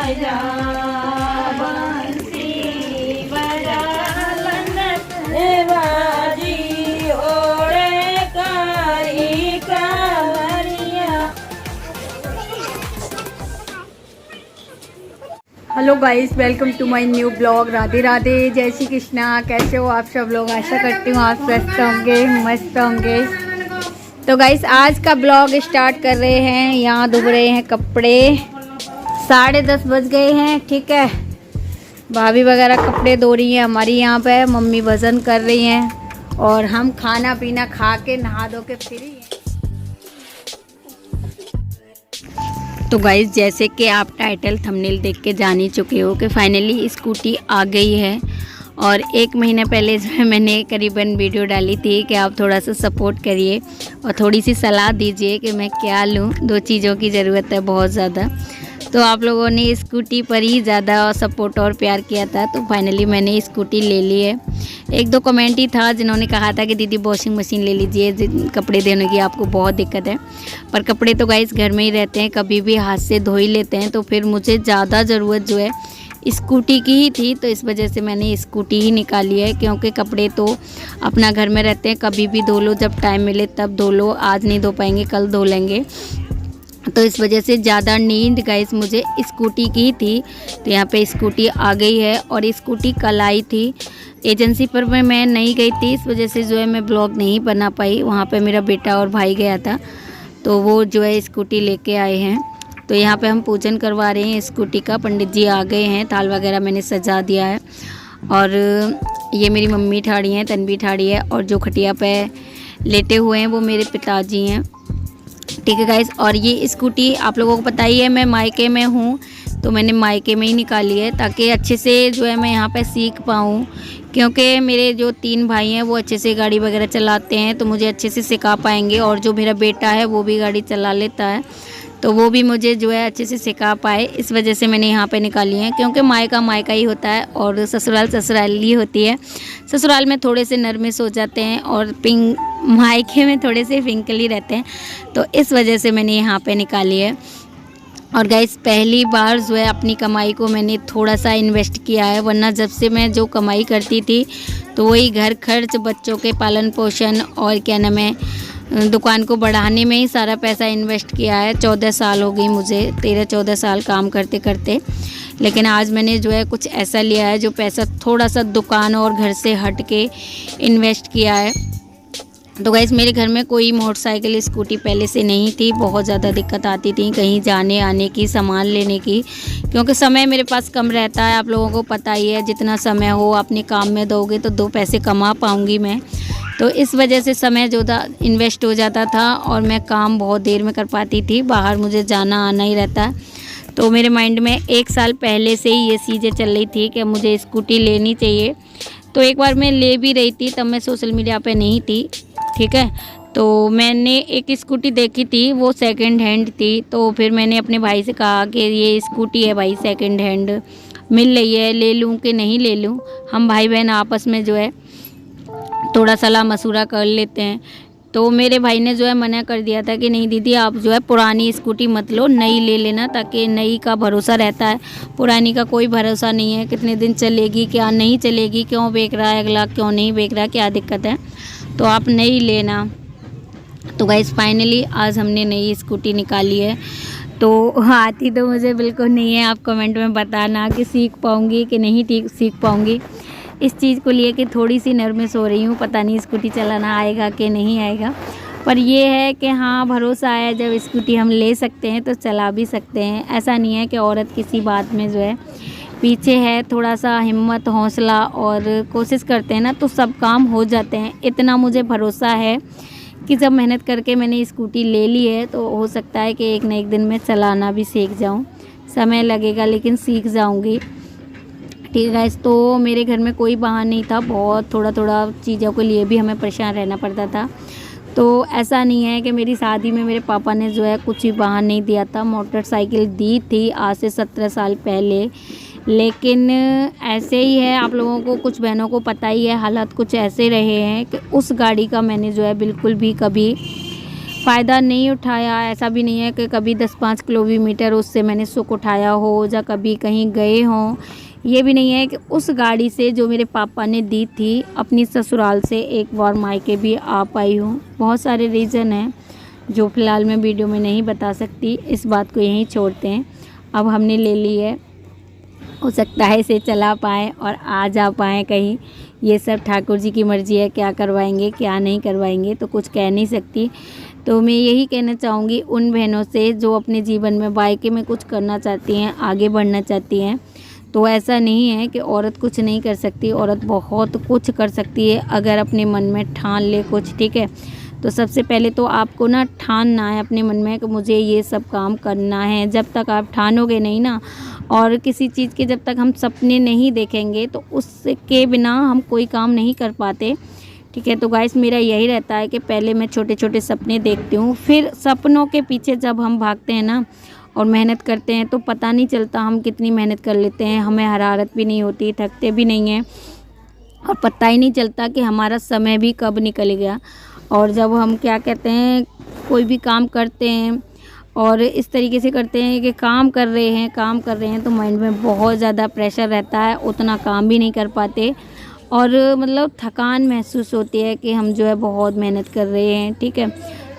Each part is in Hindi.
जा बंसी बजा बाजी ओरे कारी कावरिया। Hello guys, welcome to my new blog. Radhe Radhe, जय श्री कृष्णा। कैसे हो आप सब लोग? आशा करती हूँ आप स्वस्थ होंगे, मस्त होंगे। तो गाइस आज का ब्लॉग स्टार्ट कर रहे हैं। यहाँ धुल रहे हैं कपड़े। 10:30 बज गए हैं, ठीक है। भाभी वगैरह कपड़े धो रही हैं हमारी यहाँ पे, मम्मी भजन कर रही हैं और हम खाना पीना खा के नहा धो के फ्री हैं। तो गाइस जैसे कि आप टाइटल थंबनेल देख के जान ही चुके हो कि फाइनली स्कूटी आ गई है। और 1 महीना पहले जो है मैंने करीबन वीडियो डाली थी कि आप थोड़ा सा सपोर्ट करिए और थोड़ी सी सलाह दीजिए कि मैं क्या लूँ। 2 चीज़ों की ज़रूरत है बहुत ज़्यादा। तो आप लोगों ने स्कूटी पर ही ज़्यादा सपोर्ट और प्यार किया था, तो फाइनली मैंने स्कूटी ले ली है। 1-2 कमेंट ही था जिन्होंने कहा था कि दीदी वॉशिंग मशीन ले लीजिए, कपड़े धोने की आपको बहुत दिक्कत है। पर कपड़े तो गाइस घर में ही रहते हैं, कभी भी हाथ से धो ही लेते हैं। तो फिर मुझे ज़्यादा ज़रूरत जो है स्कूटी की ही थी, तो इस वजह से मैंने स्कूटी ही निकाली है। क्योंकि कपड़े तो अपना घर में रहते हैं, कभी भी धो लो, जब टाइम मिले तब धो लो। आज नहीं धो पाएंगे, कल धो लेंगे। तो इस वजह से ज़्यादा नीड गाइस मुझे स्कूटी की थी। तो यहाँ पे स्कूटी आ गई है और स्कूटी कल आई थी। एजेंसी पर मैं नहीं गई थी, इस वजह से जो है मैं ब्लॉग नहीं बना पाई। वहाँ पे मेरा बेटा और भाई गया था, तो वो जो है स्कूटी लेके आए हैं। तो यहाँ पे हम पूजन करवा रहे हैं स्कूटी का। पंडित जी आ गए हैं, थाल वगैरह मैंने सजा दिया है। और ये मेरी मम्मी ठाड़ी हैं, तन्वी ठाड़ी है, और जो खटिया पे लेटे हुए हैं वो मेरे पिताजी हैं, ठीक है गाइस। और ये स्कूटी आप लोगों को पता ही है, मैं मायके में हूँ, तो मैंने मायके में ही निकाली है ताकि अच्छे से जो है मैं यहाँ पे सीख पाऊँ। क्योंकि मेरे जो 3 भाई हैं वो अच्छे से गाड़ी वगैरह चलाते हैं, तो मुझे अच्छे से सिखा पाएंगे। और जो मेरा बेटा है वो भी गाड़ी चला लेता है, तो वो भी मुझे जो है अच्छे से सिखा पाए। इस वजह से मैंने यहाँ पे निकाली है। क्योंकि मायका मायका ही होता है और ससुराल ससुराल ही होती है। ससुराल में थोड़े से नर्वस हो जाते हैं और मायके में थोड़े से फिंकली रहते हैं, तो इस वजह से मैंने यहाँ पे निकाली है। और गाइस पहली बार जो है अपनी कमाई को मैंने थोड़ा सा इन्वेस्ट किया है, वरना जब से मैं जो कमाई करती थी तो वही घर खर्च, बच्चों के पालन पोषण और क्या नाम है दुकान को बढ़ाने में ही सारा पैसा इन्वेस्ट किया है। 14 साल हो गई मुझे, 13-14 साल काम करते करते। लेकिन आज मैंने जो है कुछ ऐसा लिया है जो पैसा थोड़ा सा दुकान और घर से हट के इन्वेस्ट किया है। तो गाइस मेरे घर में कोई मोटरसाइकिल स्कूटी पहले से नहीं थी। बहुत ज़्यादा दिक्कत आती थी कहीं जाने आने की, सामान लेने की, क्योंकि समय मेरे पास कम रहता है। आप लोगों को पता ही है, जितना समय हो अपने काम में दोगे तो 2 पैसे कमा पाऊँगी मैं। तो इस वजह से समय जो था इन्वेस्ट हो जाता था और मैं काम बहुत देर में कर पाती थी। बाहर मुझे जाना आना ही रहता। तो मेरे माइंड में 1 साल पहले से ही ये चीज़ें चल रही थी कि मुझे स्कूटी लेनी चाहिए। तो एक बार मैं ले भी रही थी, तब मैं सोशल मीडिया पे नहीं थी, ठीक है। तो मैंने एक स्कूटी देखी थी, वो सेकंड हैंड थी। तो फिर मैंने अपने भाई से कहा कि ये स्कूटी है भाई सेकंड हैंड मिल रही है, ले लूँ कि नहीं ले लूँ। हम भाई बहन आपस में जो है थोड़ा सलाह मशवरा कर लेते हैं। तो मेरे भाई ने जो है मना कर दिया था कि नहीं दीदी आप जो है पुरानी स्कूटी मत लो, नई ले लेना, ताकि नई का भरोसा रहता है, पुरानी का कोई भरोसा नहीं है। कितने दिन चलेगी, क्या नहीं चलेगी, क्यों बेच रहा है अगला, क्यों नहीं बेच रहा, क्या दिक्कत है, तो आप नई लेना। तो गाइस फाइनली आज हमने नई स्कूटी निकाली है। तो आती तो मुझे बिल्कुल नहीं है, आप कमेंट में बताना कि सीख पाऊँगी कि नहीं सीख पाऊँगी। इस चीज़ को लिए कि थोड़ी सी नर्वस हो रही हूँ, पता नहीं स्कूटी चलाना आएगा कि नहीं आएगा। पर ये है कि हाँ भरोसा है, जब स्कूटी हम ले सकते हैं तो चला भी सकते हैं। ऐसा नहीं है कि औरत किसी बात में जो है पीछे है। थोड़ा सा हिम्मत, हौसला और कोशिश करते हैं ना तो सब काम हो जाते हैं। इतना मुझे भरोसा है कि जब मेहनत करके मैंने स्कूटी ले ली है तो हो सकता है कि एक न एक दिन में चलाना भी सीख जाऊँ। समय लगेगा लेकिन सीख जाऊँगी, ठीक है गाइस। तो मेरे घर में कोई वाहन नहीं था, बहुत थोड़ा चीज़ों के लिए भी हमें परेशान रहना पड़ता था। तो ऐसा नहीं है कि मेरी शादी में मेरे पापा ने जो है कुछ भी वाहन नहीं दिया था। मोटरसाइकिल दी थी आज से 17 साल पहले, लेकिन ऐसे ही है, आप लोगों को कुछ बहनों को पता ही है, हालात कुछ ऐसे रहे हैं कि उस गाड़ी का मैंने जो है बिल्कुल भी कभी फ़ायदा नहीं उठाया। ऐसा भी नहीं है कि कभी 10-5 किलोमीटर उससे मैंने सुख उठाया हो या कभी कहीं गए हों। ये भी नहीं है कि उस गाड़ी से जो मेरे पापा ने दी थी अपनी ससुराल से एक बार मायके भी आ पाई हूँ। बहुत सारे रीज़न हैं जो फ़िलहाल मैं वीडियो में नहीं बता सकती, इस बात को यहीं छोड़ते हैं। अब हमने ले ली है, हो सकता है इसे चला पाएँ और आ जा पाएँ कहीं। ये सब ठाकुर जी की मर्ज़ी है, क्या करवाएंगे क्या नहीं करवाएंगे तो कुछ कह नहीं सकती। तो मैं यही कहना चाहूँगी उन बहनों से जो अपने जीवन में मायके में कुछ करना चाहती हैं, आगे बढ़ना चाहती हैं। तो ऐसा नहीं है कि औरत कुछ नहीं कर सकती, औरत बहुत कुछ कर सकती है अगर अपने मन में ठान ले कुछ, ठीक है। तो सबसे पहले तो आपको ना ठानना है अपने मन में कि मुझे ये सब काम करना है। जब तक आप ठानोगे नहीं ना, और किसी चीज़ के जब तक हम सपने नहीं देखेंगे तो उसके बिना हम कोई काम नहीं कर पाते, ठीक है। तो गाइस मेरा यही रहता है कि पहले मैं छोटे छोटे सपने देखती हूँ, फिर सपनों के पीछे जब हम भागते हैं ना और मेहनत करते हैं तो पता नहीं चलता हम कितनी मेहनत कर लेते हैं। हमें हरारत भी नहीं होती, थकते भी नहीं हैं और पता ही नहीं चलता कि हमारा समय भी कब निकल गया। और जब हम क्या कहते हैं कोई भी काम करते हैं और इस तरीके से करते हैं कि काम कर रहे हैं तो माइंड में बहुत ज़्यादा प्रेशर रहता है, उतना काम भी नहीं कर पाते और मतलब थकान महसूस होती है कि हम जो है बहुत मेहनत कर रहे हैं, ठीक है।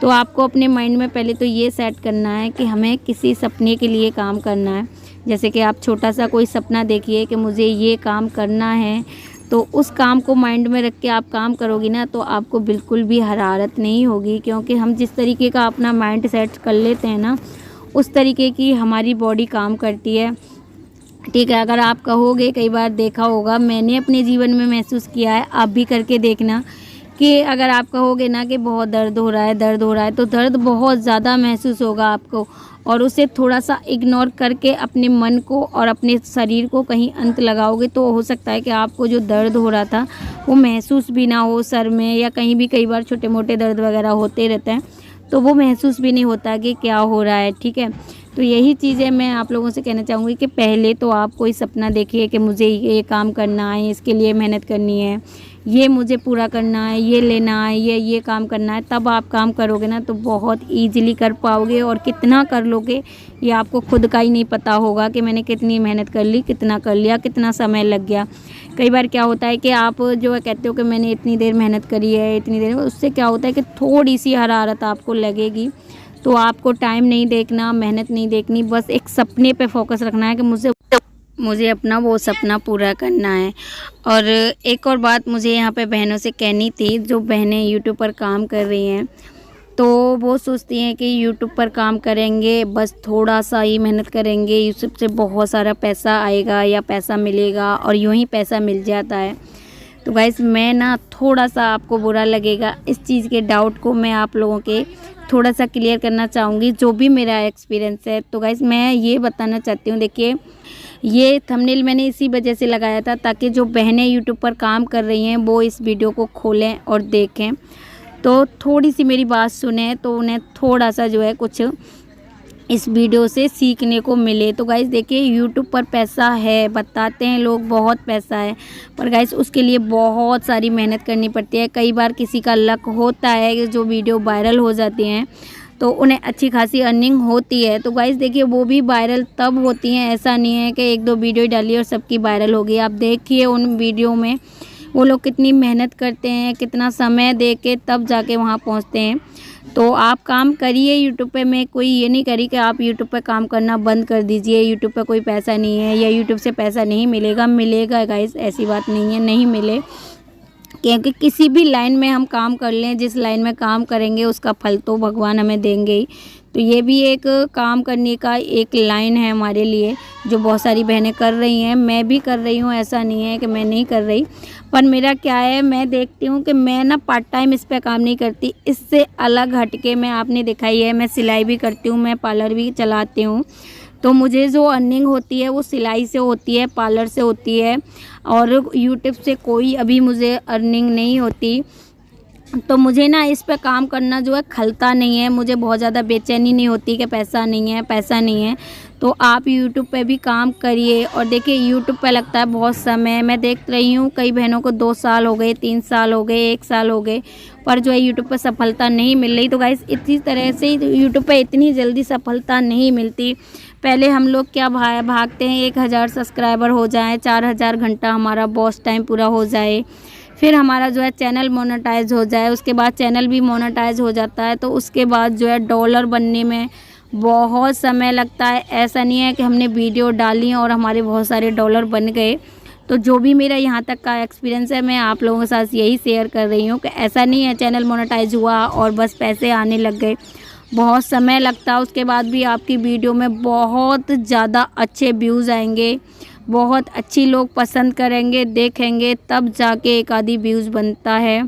तो आपको अपने माइंड में पहले तो ये सेट करना है कि हमें किसी सपने के लिए काम करना है। जैसे कि आप छोटा सा कोई सपना देखिए कि मुझे ये काम करना है, तो उस काम को माइंड में रख के आप काम करोगी ना तो आपको बिल्कुल भी हरारत नहीं होगी, क्योंकि हम जिस तरीके का अपना माइंड सेट कर लेते हैं ना उस तरीके की हमारी बॉडी काम करती है, ठीक है। अगर आप कहोगे, कई बार देखा होगा, मैंने अपने जीवन में महसूस किया है, आप भी करके देखना कि अगर आप कहोगे ना कि बहुत दर्द हो रहा है तो दर्द बहुत ज़्यादा महसूस होगा आपको, और उसे थोड़ा सा इग्नोर करके अपने मन को और अपने शरीर को कहीं अंत लगाओगे तो हो सकता है कि आपको जो दर्द हो रहा था वो महसूस भी ना हो सर में या कहीं भी। कई बार छोटे मोटे दर्द वगैरह होते रहते हैं तो वो महसूस भी नहीं होता कि क्या हो रहा है, ठीक है। तो यही चीज़ें मैं आप लोगों से कहना चाहूँगी कि पहले तो आप कोई सपना देखिए कि मुझे ये काम करना है, इसके लिए मेहनत करनी है, ये मुझे पूरा करना है, ये लेना है, ये काम करना है। तब आप काम करोगे ना तो बहुत ईजिली कर पाओगे और कितना कर लोगे ये आपको खुद का ही नहीं पता होगा कि मैंने कितनी मेहनत कर ली, कितना कर लिया, कितना समय लग गया। कई बार क्या होता है कि आप जो है कहते हो कि मैंने इतनी देर मेहनत करी है, इतनी देर, उससे क्या होता है कि थोड़ी सी हरारत आपको लगेगी। तो आपको टाइम नहीं देखना, मेहनत नहीं देखनी, बस एक सपने पे फोकस रखना है कि मुझे अपना वो सपना पूरा करना है। और एक और बात मुझे यहाँ पे बहनों से कहनी थी, जो बहनें यूट्यूब पर काम कर रही हैं तो वो सोचती हैं कि यूट्यूब पर काम करेंगे, बस थोड़ा सा ही मेहनत करेंगे, यूट्यूब से बहुत सारा पैसा आएगा या पैसा मिलेगा और यूँ ही पैसा मिल जाता है। तो गाइस मैं ना थोड़ा सा आपको बुरा लगेगा, इस चीज़ के डाउट को मैं आप लोगों के थोड़ा सा क्लियर करना चाहूँगी, जो भी मेरा एक्सपीरियंस है। तो गाइस मैं ये बताना चाहती हूँ, देखिए ये थंबनेल मैंने इसी वजह से लगाया था ताकि जो बहनें यूट्यूब पर काम कर रही हैं वो इस वीडियो को खोलें और देखें, तो थोड़ी सी मेरी बात सुने तो उन्हें थोड़ा सा जो है कुछ इस वीडियो से सीखने को मिले। तो गाइस देखिए यूट्यूब पर पैसा है, बताते हैं लोग बहुत पैसा है, पर गाइस उसके लिए बहुत सारी मेहनत करनी पड़ती है। कई बार किसी का लक होता है कि जो वीडियो वायरल हो जाती हैं तो उन्हें अच्छी खासी अर्निंग होती है। तो गाइस देखिए वो भी वायरल तब होती हैं, ऐसा नहीं है कि एक दो वीडियो डाली और सबकी वायरल हो गई। आप देखिए उन वीडियो में वो लोग कितनी मेहनत करते हैं, कितना समय दे के तब जाके वहाँ पहुँचते हैं। तो आप काम करिए यूट्यूब पे, मैं कोई ये नहीं करी कि आप यूट्यूब पे काम करना बंद कर दीजिए, यूट्यूब पे कोई पैसा नहीं है या यूट्यूब से पैसा नहीं मिलेगा। मिलेगा गाइस, ऐसी बात नहीं है नहीं मिले, क्योंकि किसी भी लाइन में हम काम कर लें, जिस लाइन में काम करेंगे उसका फल तो भगवान हमें देंगे ही। तो ये भी एक काम करने का एक लाइन है हमारे लिए, जो बहुत सारी बहनें कर रही हैं, मैं भी कर रही हूँ, ऐसा नहीं है कि मैं नहीं कर रही। पर मेरा क्या है, मैं देखती हूँ कि मैं ना पार्ट टाइम इस पे काम नहीं करती, इससे अलग हटके मैं, आपने दिखाई है मैं सिलाई भी करती हूँ, मैं पार्लर भी चलाती हूँ। तो मुझे जो अर्निंग होती है वो सिलाई से होती है, पार्लर से होती है, और यूट्यूब से कोई अभी मुझे अर्निंग नहीं होती। तो मुझे ना इस पे काम करना जो है खलता नहीं है, मुझे बहुत ज़्यादा बेचैनी नहीं होती कि पैसा नहीं है पैसा नहीं है। तो आप यूट्यूब पे भी काम करिए। और देखिए यूट्यूब पे लगता है बहुत समय, मैं देख रही हूँ कई बहनों को 2 साल हो गए, 3 साल हो गए, 1 साल हो गए, पर जो है यूट्यूब पर सफलता नहीं मिल रही। तो गाइस इसी तरह से यूट्यूब पे इतनी जल्दी सफलता नहीं मिलती। पहले हम लोग क्या भागते हैं 1000 सब्सक्राइबर हो जाए, 4000 घंटा हमारा वॉच टाइम पूरा हो जाए, फिर हमारा जो है चैनल मोनेटाइज हो जाए, उसके बाद चैनल भी मोनेटाइज हो जाता है तो उसके बाद जो है डॉलर बनने में बहुत समय लगता है। ऐसा नहीं है कि हमने वीडियो डाली और हमारे बहुत सारे डॉलर बन गए। तो जो भी मेरा यहाँ तक का एक्सपीरियंस है मैं आप लोगों के साथ यही शेयर कर रही हूँ कि ऐसा नहीं है चैनल मोनेटाइज हुआ और बस पैसे आने लग गए। बहुत समय लगता है, उसके बाद भी आपकी वीडियो में बहुत ज़्यादा अच्छे व्यूज़ आएंगे, बहुत अच्छी लोग पसंद करेंगे, देखेंगे, तब जाके एक आधी व्यूज़ बनता है।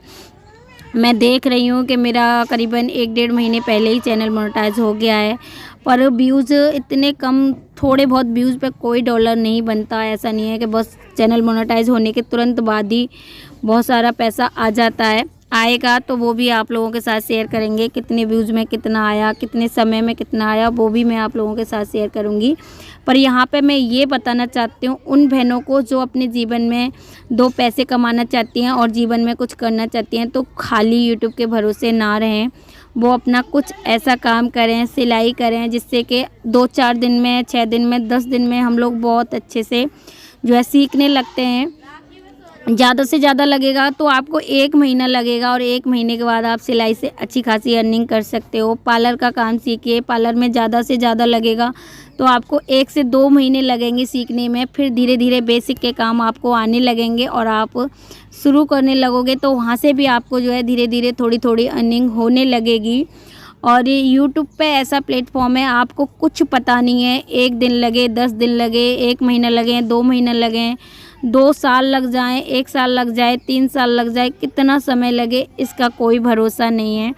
मैं देख रही हूँ कि मेरा करीबन 1-1.5 महीने पहले ही चैनल मोनेटाइज हो गया है, पर व्यूज़ इतने कम, थोड़े बहुत व्यूज़ पे कोई डॉलर नहीं बनता। ऐसा नहीं है कि बस चैनल मोनेटाइज होने के तुरंत बाद ही बहुत सारा पैसा आ जाता है। आएगा तो वो भी आप लोगों के साथ शेयर करेंगे, कितने व्यूज़ में कितना आया, कितने समय में कितना आया, वो भी मैं आप लोगों के साथ शेयर करूँगी। पर यहाँ पे मैं ये बताना चाहती हूँ उन बहनों को जो अपने जीवन में 2 पैसे कमाना चाहती हैं और जीवन में कुछ करना चाहती हैं, तो खाली यूट्यूब के भरोसे ना रहें। वो अपना कुछ ऐसा काम करें, सिलाई करें, जिससे कि 2-4 दिन में, 6 दिन में, 10 दिन में हम लोग बहुत अच्छे से जो है सीखने लगते हैं। ज़्यादा से ज़्यादा लगेगा तो आपको 1 महीना लगेगा और 1 महीने के बाद आप सिलाई से अच्छी खासी अर्निंग कर सकते हो। पार्लर का काम सीखिए, पार्लर में ज़्यादा से ज़्यादा लगेगा तो आपको 1 से 2 महीने लगेंगे सीखने में, फिर धीरे धीरे बेसिक के काम आपको आने लगेंगे और आप शुरू करने लगोगे तो वहाँ से भी आपको जो है धीरे धीरे थोड़ी थोड़ी अर्निंग होने लगेगी। और ये यूट्यूब पे ऐसा प्लेटफॉर्म है, आपको कुछ पता नहीं है, 1 दिन लगे, 10 दिन लगे, 1 महीना लगे, 2 महीना लगे, 2 साल लग जाएं, 1 साल लग जाए, 3 साल लग जाए, कितना समय लगे इसका कोई भरोसा नहीं है।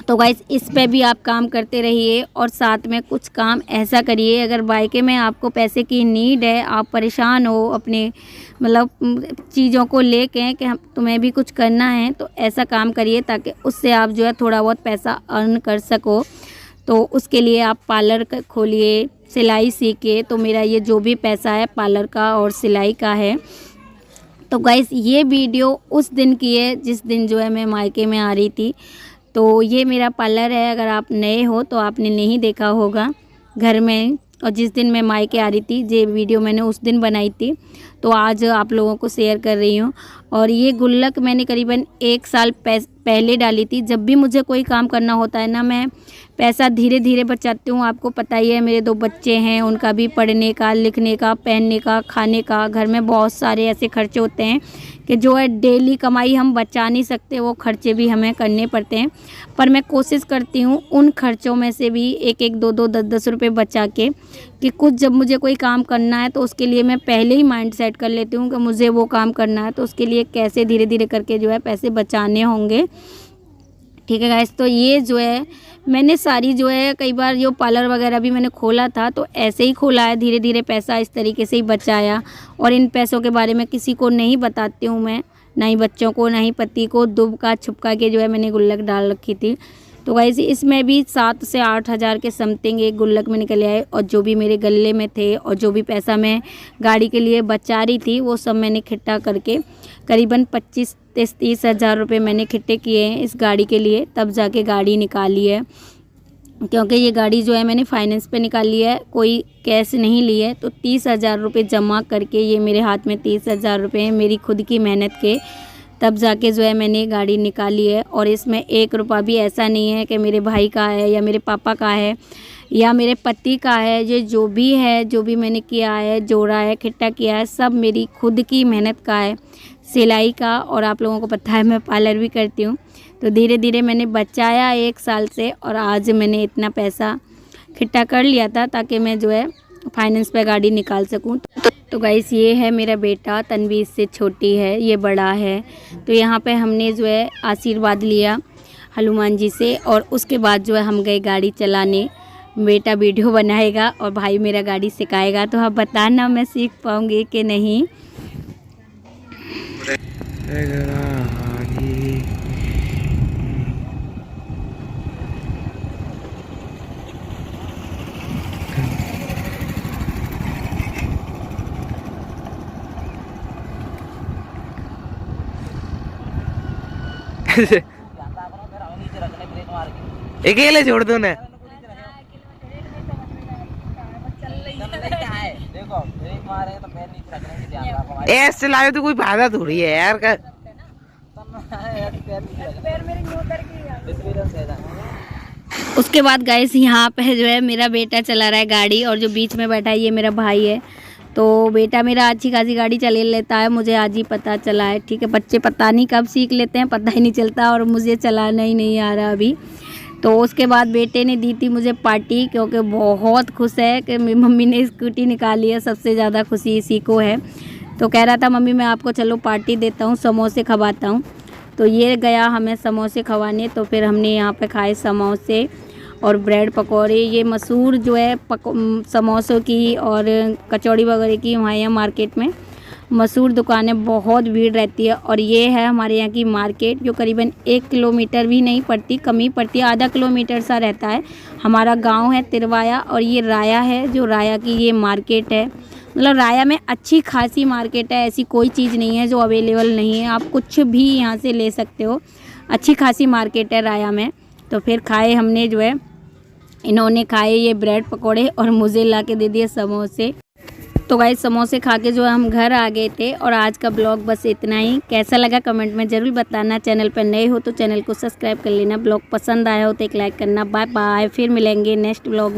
तो गाइस इस पे भी आप काम करते रहिए और साथ में कुछ काम ऐसा करिए, अगर बाइके में आपको पैसे की नीड है, आप परेशान हो अपने मतलब चीज़ों को लेके कि तुम्हें भी कुछ करना है, तो ऐसा काम करिए ताकि उससे आप जो है थोड़ा बहुत पैसा अर्न कर सको। तो उसके लिए आप पार्लर खोलिए, सिलाई सीखिए। तो मेरा ये जो भी पैसा है पार्लर का और सिलाई का है। तो गाइस ये वीडियो उस दिन की है जिस दिन जो है मैं मायके में आ रही थी। तो ये मेरा पार्लर है, अगर आप नए हो तो आपने नहीं देखा होगा घर में। और जिस दिन मैं मायके आ रही थी ये वीडियो मैंने उस दिन बनाई थी, तो आज आप लोगों को शेयर कर रही हूँ। और ये गुल्लक मैंने करीबन 1 साल पहले डाली थी। जब भी मुझे कोई काम करना होता है ना, मैं पैसा धीरे धीरे बचाती हूँ। आपको पता ही है मेरे 2 बच्चे हैं, उनका भी पढ़ने का, लिखने का, पहनने का, खाने का, घर में बहुत सारे ऐसे खर्चे होते हैं कि जो है डेली कमाई हम बचा नहीं सकते, वो खर्चे भी हमें करने पड़ते हैं। पर मैं कोशिश करती हूँ उन खर्चों में से भी 1-1, 2-2, 10-10 रुपये बचा के, कि कुछ जब मुझे कोई काम करना है तो उसके लिए मैं पहले ही माइंड सेट कर लेती हूँ कि मुझे वो काम करना है, तो उसके लिए कैसे धीरे धीरे करके जो है पैसे बचाने होंगे। ठीक है गाइस, तो ये जो है मैंने सारी जो है कई बार जो पार्लर वगैरह भी मैंने खोला था तो ऐसे ही खोला है, धीरे धीरे पैसा इस तरीके से ही बचाया। और इन पैसों के बारे में किसी को नहीं बताती हूँ मैं, ना ही बच्चों को, ना ही पति को। दुबका छुपका के जो है मैंने गुल्लक डाल रखी थी। तो गाइस इसमें भी 7 से 8 हज़ार के समथिंग एक गुल्लक में निकल आए। और जो भी मेरे गले में थे और जो भी पैसा मैं गाड़ी के लिए बचा रही थी वो सब मैंने इकट्ठा करके करीबन 25 से 30 हज़ार रुपये मैंने इकट्ठे किए हैं इस गाड़ी के लिए, तब जाके गाड़ी निकाली है। क्योंकि ये गाड़ी जो है मैंने फाइनेंस पे निकाली है, कोई कैश नहीं ली है। तो 30 हज़ार रुपये जमा करके, ये मेरे हाथ में 30 हज़ार रुपये हैं मेरी खुद की मेहनत के, तब जाके जो है मैंने गाड़ी निकाली है। और इसमें 1 रुपया भी ऐसा नहीं है कि मेरे भाई का है या मेरे पापा का है या मेरे पति का है। ये जो भी है, जो भी मैंने किया है, जोड़ा है, इकट्ठा किया है, सब मेरी खुद की मेहनत का है, सिलाई का। और आप लोगों को पता है मैं पार्लर भी करती हूँ। तो धीरे धीरे मैंने बचाया 1 साल से और आज मैंने इतना पैसा इकट्ठा कर लिया था ताकि मैं जो है फाइनेंस पे गाड़ी निकाल सकूँ। तो गाइस ये है मेरा बेटा, तन्वी इससे छोटी है, ये बड़ा है। तो यहाँ पे हमने जो है आशीर्वाद लिया हनुमान जी से और उसके बाद जो है हम गए गाड़ी चलाने। बेटा वीडियो बनाएगा और भाई मेरा गाड़ी सिखाएगा। तो आप बताना मैं सीख पाऊँगी कि नहीं। अकेले छोड़ दो ना। ऐसे लाए तो कोई फायदा थोड़ी है यार का। उसके बाद गाइस यहाँ पे जो है मेरा बेटा चला रहा है गाड़ी और जो बीच में बैठा है ये मेरा भाई है। तो बेटा मेरा अच्छी खासी गाड़ी चला लेता है, मुझे आज ही पता चला है। ठीक है, बच्चे पता नहीं कब सीख लेते हैं, पता ही नहीं चलता, और मुझे चलाना ही नहीं आ रहा अभी। तो उसके बाद बेटे ने दी थी मुझे पार्टी, क्योंकि बहुत खुश है कि मेरी मम्मी ने स्कूटी निकाली है। सबसे ज़्यादा खुशी इसी को है। तो कह रहा था मम्मी मैं आपको चलो पार्टी देता हूँ, समोसे खवाता हूँ। तो ये गया हमें समोसे खवाने। तो फिर हमने यहाँ पे खाए समोसे और ब्रेड पकौड़े। ये मशहूर जो है समोसों की और कचौड़ी वगैरह की वहाँ यहाँ मार्केट में मशहूर दुकानें, बहुत भीड़ रहती है। और ये है हमारे यहाँ की मार्केट, जो करीबन 1 किलोमीटर भी नहीं पड़ती, कम ही पड़ती है, आधा किलोमीटर सा रहता है। हमारा गांव है तिरवाया और ये राया है, जो राया की ये मार्केट है। मतलब राया में अच्छी खासी मार्केट है, ऐसी कोई चीज़ नहीं है जो अवेलेबल नहीं है, आप कुछ भी यहाँ से ले सकते हो। अच्छी खासी मार्केट है राया में। तो फिर खाए हमने जो है, इन्होंने खाए ये ब्रेड पकोड़े और मुझे ला के दे दिए समोसे। तो गाइस समोसे खा के जो है हम घर आ गए थे। और आज का ब्लॉग बस इतना ही। कैसा लगा कमेंट में ज़रूर बताना। चैनल पर नए हो तो चैनल को सब्सक्राइब कर लेना। ब्लॉग पसंद आया हो तो एक लाइक करना। बाय बाय, फिर मिलेंगे नेक्स्ट ब्लॉग में।